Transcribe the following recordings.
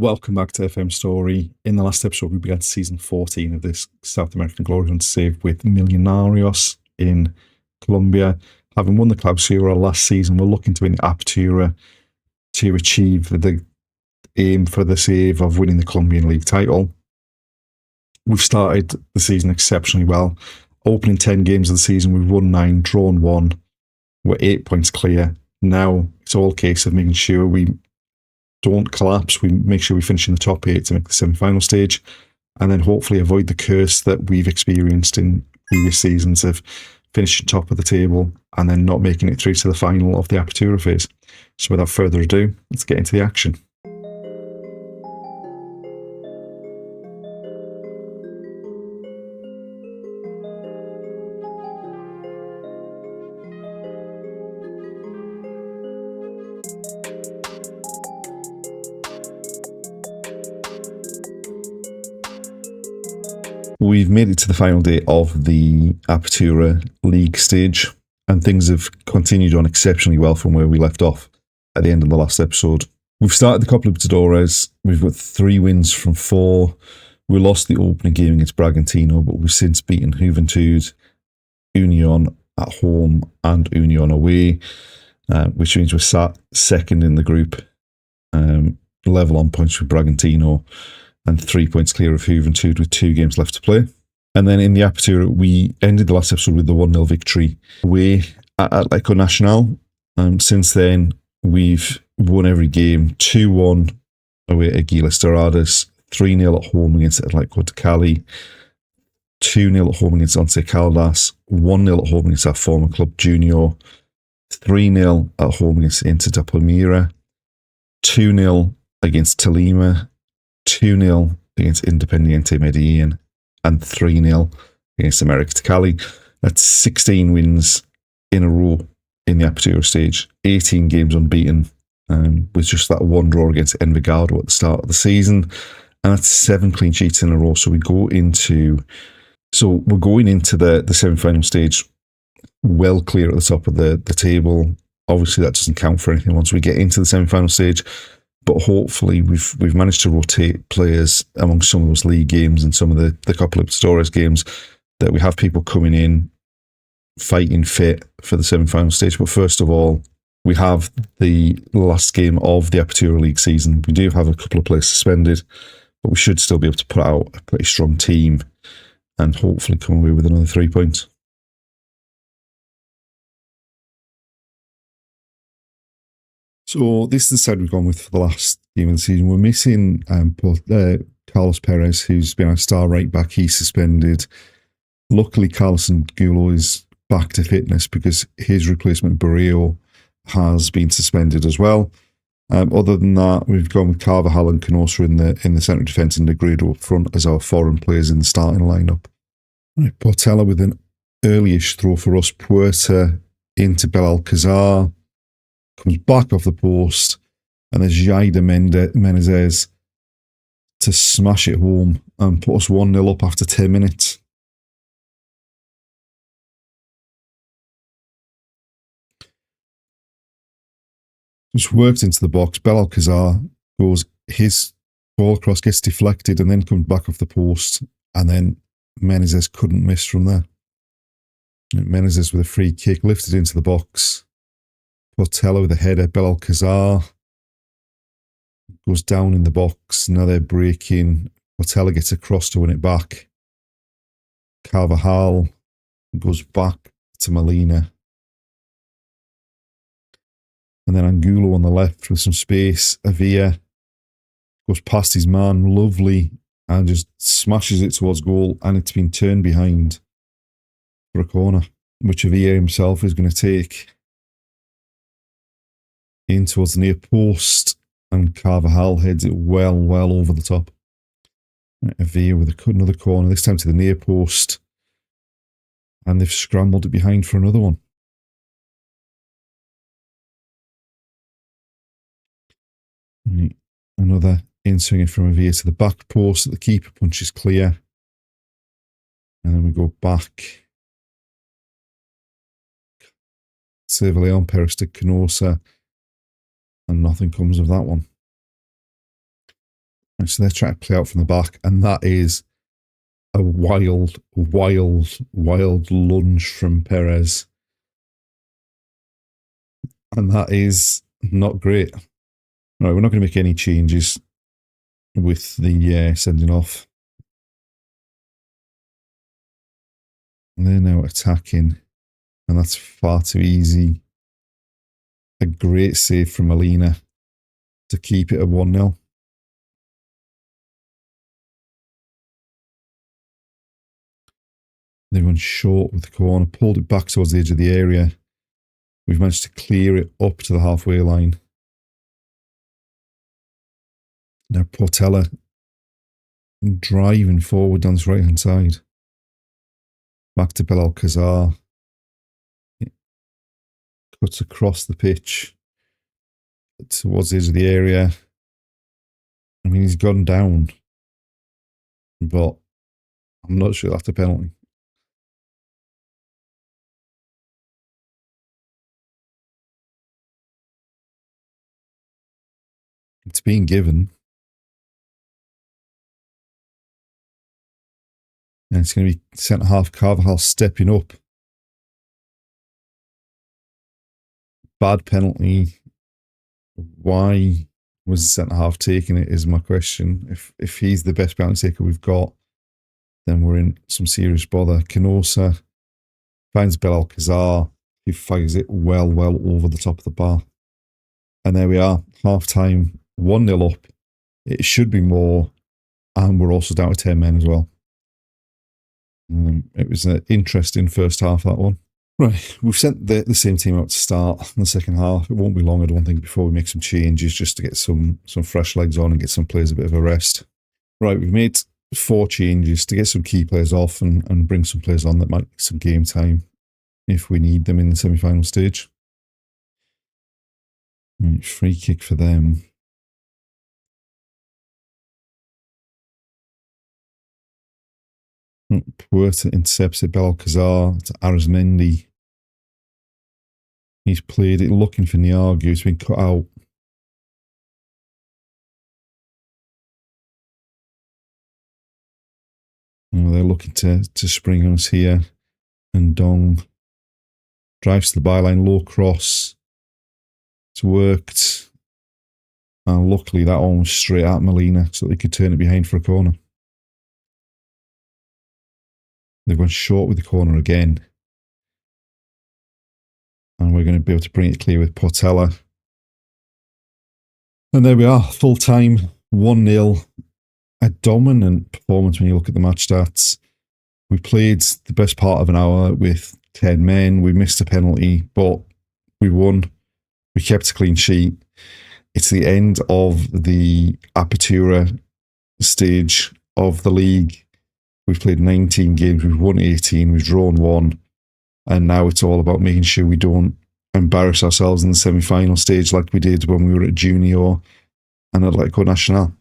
welcome back to FM Story. In the last episode, we began season 14 of this South American Glory Hunt save with Millonarios in Colombia. Having won the Clausura last season, we're looking to win the Apertura to achieve the aim for the save of winning the Colombian League title. We've started the season exceptionally well. Opening 10 games of the season, we've won 9, drawn 1. We're 8 points clear. Now it's all a case of making sure we don't collapse. We make sure we finish in the top 8 to make the semi-final stage, and then hopefully avoid the curse that we've experienced in previous seasons of finishing top of the table and then not making it through to the final of the Apertura phase. So without further ado, let's get into the action. We've made it to the final day of the Apertura League stage, and things have continued on exceptionally well from where we left off at the end of the last episode. We've started the Copa Libertadores. We've got 3 wins from 4. We lost the opening game against Bragantino, but we've since beaten Juventud, Union at home and Union away, which means we're sat second in the group, level on points with Bragantino, and 3 points clear of Juventud with 2 games left to play. And then in the Apertura, we ended the last episode with the 1-0 victory away at Atlético Nacional. Since then, we've won every game. 2-1 away at Aguilas Doradas, 3-0 at home against Atlético de Cali, 2-0 at home against Once Caldas, 1-0 at home against our former club Junior, 3-0 at home against Inter de Palmira, 2-0 against Tolima, 2-0 against Independiente Medellin, and 3-0 against America de Cali. That's 16 wins in a row in the Apertura stage, 18 games unbeaten, with just that 1 draw against Envigado at the start of the season, and that's 7 clean sheets in a row. So we're going into the semi-final stage well clear at the top of the table. Obviously, that doesn't count for anything once we get into the semi-final stage. But hopefully we've managed to rotate players among some of those league games and some of the Copa Libertadores games, that we have people coming in fighting fit for the semi-final stage. But first of all, we have the last game of the Apertura League season. We do have a couple of players suspended, but we should still be able to put out a pretty strong team and hopefully come away with another 3 points. So this is the side we've gone with for the last game of the season. We're missing Carlos Perez, who's been our star right back. He's suspended. Luckily, Carlos Angulo is back to fitness because his replacement, Barrio, has been suspended as well. Other than that, we've gone with Carvajal and Canosa in the centre of defence and Negredo up front as our foreign players in the starting lineup. Right, Portela with an early-ish throw for us. Puerta into Belalcazar. Comes back off the post, and there's Jaida Menezes to smash it home and put us 1-0 up after 10 minutes. Just worked into the box. Belalcazar goes, his ball across, gets deflected, and then comes back off the post, and then Menezes couldn't miss from there. Menezes with a free kick, lifted into the box. Portela with a header. Belalcazar goes down in the box. Now they're breaking. Portela gets across to win it back. Carvajal goes back to Molina. And then Angulo on the left with some space. Avila goes past his man. Lovely. And just smashes it towards goal. And it's been turned behind for a corner, which Avila himself is going to take in towards the near post, and Carvajal heads it well over the top. Right, Avila with another corner, this time to the near post, and they've scrambled it behind for another one. Right, another in-swinger from Avila to the back post, the keeper punches clear, and then we go back. Leon Perez to Canosa, and nothing comes of that one. So they're trying to play out from the back, and that is a wild lunge from Perez. And that is not great. Right, we're not going to make any changes with the sending off. And they're now attacking, and that's far too easy. A great save from Molina to keep it at 1-0. They went short with the corner, pulled it back towards the edge of the area. We've managed to clear it up to the halfway line. Now Portela driving forward down this right-hand side. Back to Belalcazar. Cuts across the pitch towards the edge of the area. I mean, he's gone down, but I'm not sure that's a penalty. It's being given. And it's going to be centre-half Carvajal stepping up. Bad penalty. Why was the centre-half taking it is my question. If he's the best penalty taker we've got, then we're in some serious bother. Canosa finds Belalcazar, who fires it well over the top of the bar. And there we are, half-time, 1-0 up. It should be more, and we're also down to 10 men as well. It was an interesting first half, that one. Right, we've sent the same team out to start in the second half. It won't be long, I don't think, before we make some changes just to get some fresh legs on and get some players a bit of a rest. Right, we've made 4 changes to get some key players off and bring some players on that might get some game time if we need them in the semi-final stage. Right, free kick for them. Puerta intercepts it, Belalcazar to Arizmendi. He's played it looking for Niago, it's been cut out. They're looking to spring on us here. And Dong drives to the byline, low cross. It's worked. And luckily that one was straight at Molina so they could turn it behind for a corner. They've gone short with the corner again. And we're going to be able to bring it clear with Portela. And there we are, full time, 1-0. A dominant performance when you look at the match stats. We played the best part of an hour with 10 men. We missed a penalty, but we won. We kept a clean sheet. It's the end of the Apertura stage of the league. We've played 19 games, we've won 18, we've drawn 1, and now it's all about making sure we don't embarrass ourselves in the semi-final stage like we did when we were at Junior and Atletico Nacional.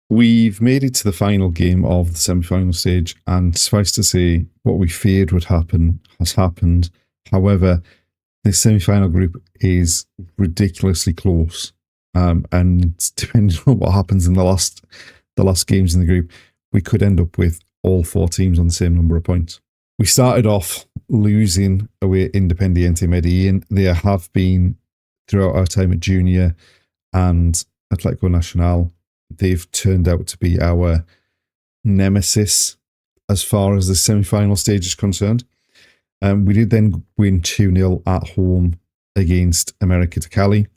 We've made it to the final game of the semi-final stage, and suffice to say, what we feared would happen has happened. However, this semi-final group is ridiculously close. And depending on what happens in the last games in the group, we could end up with all 4 teams on the same number of points. We started off losing away at Independiente Medellin. There have been, throughout our time at Junior and Atletico Nacional, they've turned out to be our nemesis as far as the semi-final stage is concerned. We did then win 2-0 at home against America de Cali.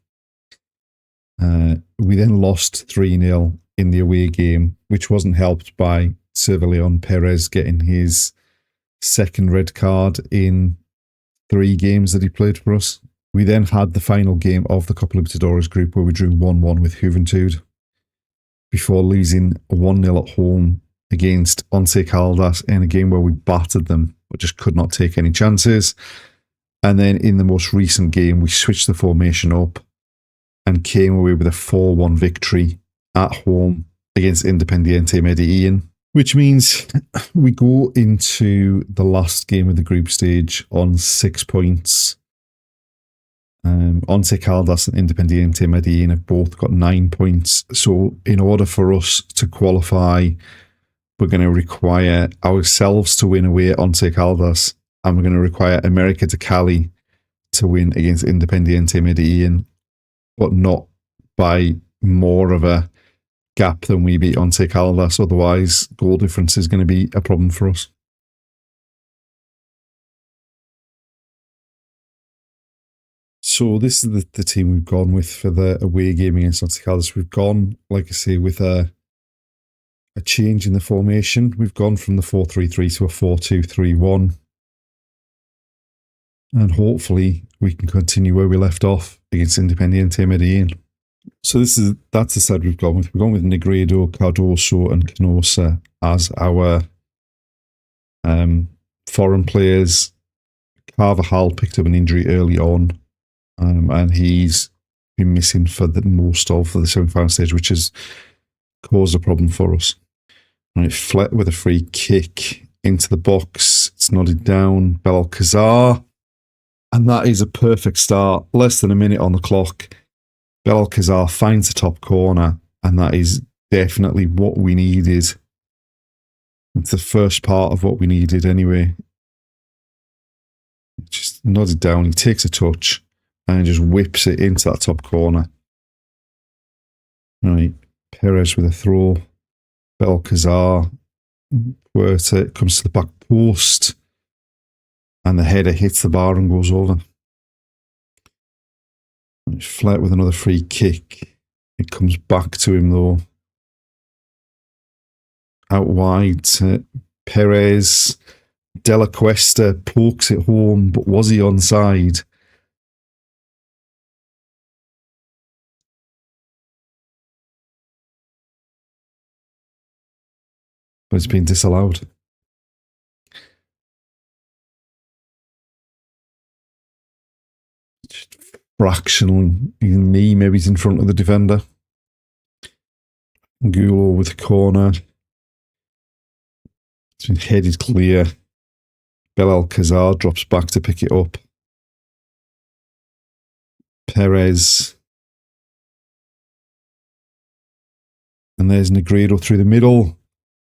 We then lost 3-0 in the away game, which wasn't helped by Sergio Perez getting his second red card in 3 games that he played for us. We then had the final game of the Copa Libertadores group where we drew 1-1 with Juventud before losing 1-0 at home against Once Caldas in a game where we battered them but just could not take any chances. And then in the most recent game, we switched the formation up and came away with a 4-1 victory at home against Independiente Medellin, which means we go into the last game of the group stage on 6 points. Once Caldas and Independiente Medellin have both got 9 points. So in order for us to qualify, we're going to require ourselves to win away at Once Caldas, and we're going to require America de Cali to win against Independiente Medellin, but not by more of a gap than we beat Once Caldas. Otherwise, goal difference is going to be a problem for us. So this is the team we've gone with for the away game against Once Caldas. We've gone, like I say, with a change in the formation. We've gone from the 4-3-3 to a 4-2-3-1. And hopefully we can continue where we left off against Independiente Medellin. So that's the side we've gone with. We've gone with Negredo, Cardoso and Canosa as our foreign players. Carvajal picked up an injury early on, and he's been missing for the most of the semi-final stage, which has caused a problem for us. Right, Flet with a free kick into the box. It's nodded down. Belalcazar. And that is a perfect start. Less than a minute on the clock. Belalcazar finds the top corner, and that is definitely what we needed. It's the first part of what we needed anyway. Just nodded down. He takes a touch and just whips it into that top corner. Right, Perez with a throw. Belalcazar. Puerta comes to the back post. And the header hits the bar and goes over. Flet with another free kick. It comes back to him though. Out wide to Perez. De La Cuesta pokes it home, but was he onside? But it's been disallowed. Fractional knee, maybe he's in front of the defender. Gulo with the corner. It's been headed clear. Belalcazar drops back to pick it up. Perez. And there's Negredo through the middle.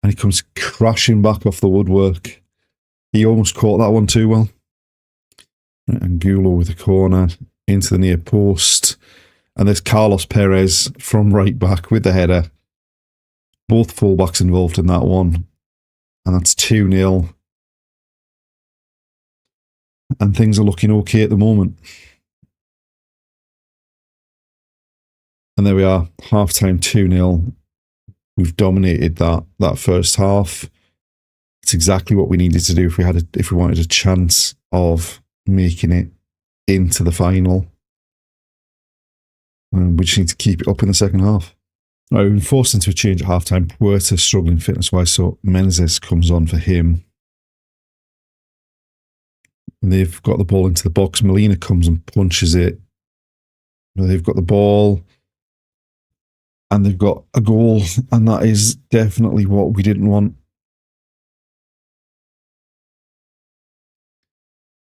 And he comes crashing back off the woodwork. He almost caught that one too well. And Gulo with the corner into the near post. And there's Carlos Perez from right back with the header. Both fullbacks involved in that one. And that's 2-0. And things are looking okay at the moment. And there we are, half-time 2-0. We've dominated that first half. It's exactly what we needed to do if we wanted a chance of making it into the final. And we just need to keep it up in the second half. Right, we've been forced into a change at half-time. Puerta struggling fitness-wise, so Menezes comes on for him. They've got the ball into the box. Molina comes and punches it. They've got the ball. And they've got a goal. And that is definitely what we didn't want.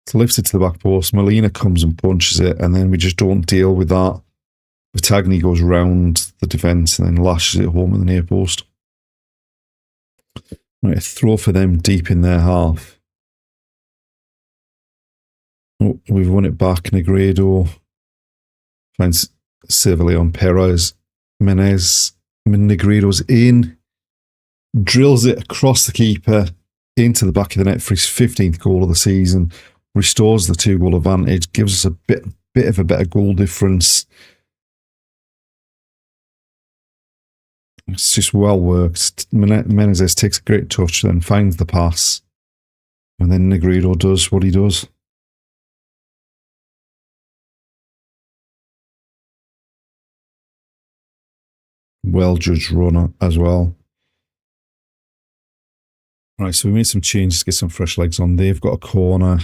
It's lifted to the back post. Molina comes and punches it. And then we just don't deal with that. Vitagni goes round the defence and then lashes it home at the near post. Right, a throw for them deep in their half. Oh, we've won it back. Negredo finds civilly on Perez. Negredo's in. Drills it across the keeper into the back of the net for his 15th goal of the season. Restores the 2-goal advantage. Gives us a bit of a better goal difference. It's just well worked. Menezes takes a great touch, then finds the pass. And then Negredo does what he does. Well judged runner as well. Right, so we made some changes to get some fresh legs on. They've got a corner.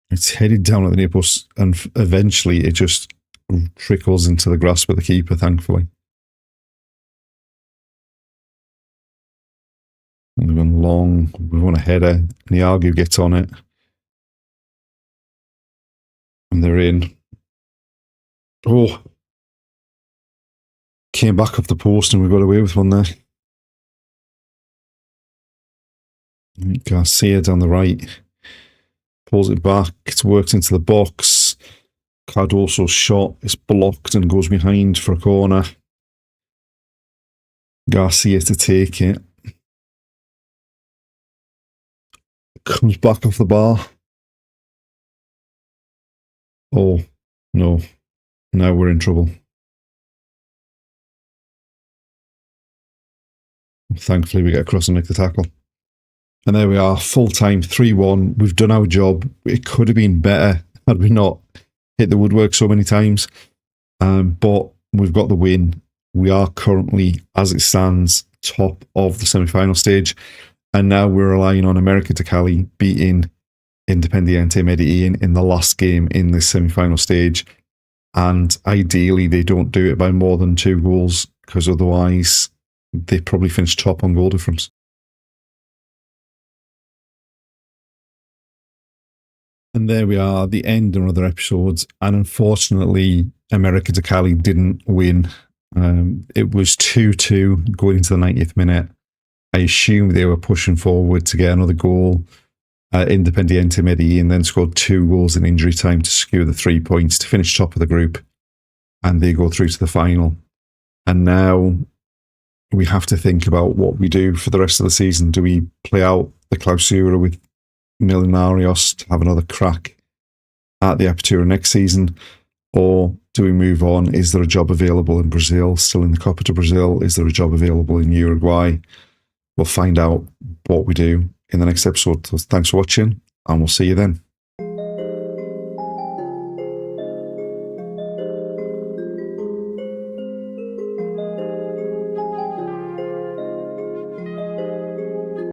It's headed down at the near post, and eventually it just trickles into the grasp of the keeper, thankfully. And they've gone long. We want a header. Niagu gets on it. And they're in. Oh, came back off the post and we got away with one there. Garcia down the right. Pulls it back. It's worked into the box. Cardoso's shot is blocked and goes behind for a corner. Garcia to take it. Comes back off the bar. Oh, no. Now we're in trouble. Thankfully, we get across and make the tackle. And there we are, full time, 3-1. We've done our job. It could have been better had we not hit the woodwork so many times. But we've got the win. We are currently, as it stands, top of the semi-final stage. And now we're relying on America de Cali beating Independiente Medellin in the last game in the semi-final stage. And ideally, they don't do it by more than 2 goals, because otherwise they probably finish top on goal difference. And there we are, the end of another episode. And unfortunately, America de Cali didn't win. It was 2-2 going into the 90th minute. I assume they were pushing forward to get another goal. Independiente Medellin then scored 2 goals in injury time to secure the 3 points to finish top of the group. And they go through to the final. And now we have to think about what we do for the rest of the season. Do we play out the Clausura with Millonarios to have another crack at the Apertura next season? Or do we move on? Is there a job available in Brazil, still in the Copa do Brazil? Is there a job available in Uruguay? We'll find out what we do in the next episode. So thanks for watching, and we'll see you then.